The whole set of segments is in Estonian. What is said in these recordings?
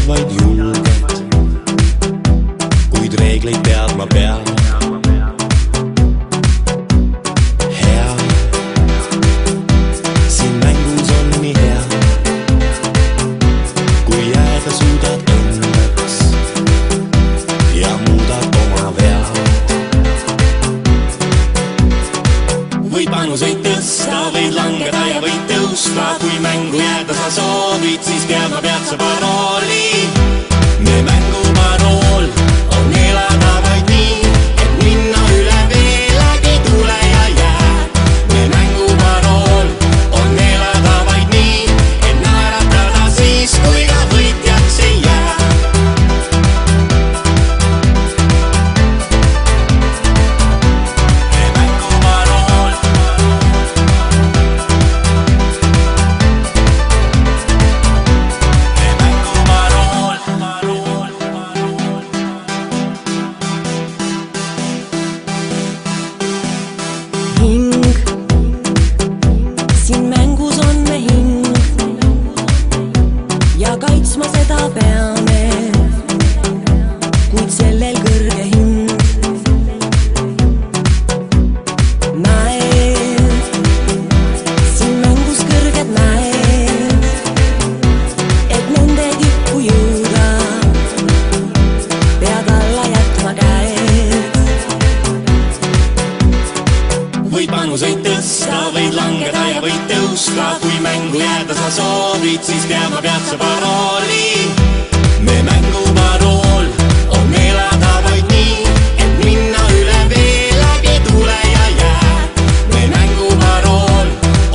vaid julged, kuid reegleid teadma peab. Hea, siin mängus on nii hea, kui jääda suudad õnneks ja muudad oma vea. Võid panuseid tõsta, võid langeda ja võid tõusta, kui mängu jääda sa soovid, siis teadma pead sa parooli. Me mängu parool on elada vaid nii, et minna üle vee läbi tule ja jää. Me mängu parool on elada vaid nii, et naeratada siis, kui ka võitjaks ei jää. Me mängu parool. Me mängu parool. Hing, siin mängus on me hing ja kaitsma seda peame, kuid sellel kõrge hind. Mäed, siin mängus kõrged mäed, et nende tippu jõuda, pead alla jätma käed. Võid panuseid tõsta, võid langeda ja võid tõusta, kui mängu jääda sa soovid, siis teadma pead sa parooli. Me mängu parool on elada vaid nii, et minna üle vee läbi tule ja jää. Me mängu parool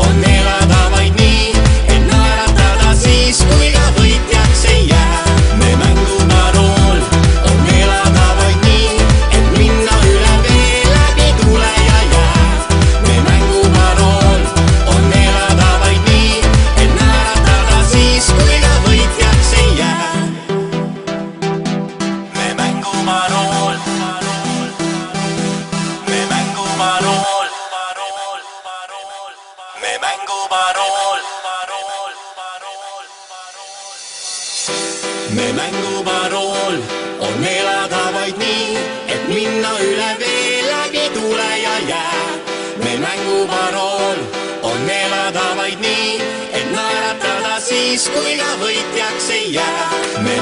on elada vaid nii, et naeratada siis, kui ka võitjaks ei jää. Me mängu parool on elada vaid nii, et minna üle vee läbi tule ja jää. Me mängu parool on elada vaid nii, et naeratada siis, kui ka võitjaks ei jää. Me mängu parool. Me mängu parool. Me mängu parool. Me mängu parool on elada vaid nii, et minna üle vee läbi tule ja jää. Me mängu parool on elada vaid nii, et naeratada siis, kui ka võitjaks ei jää. Me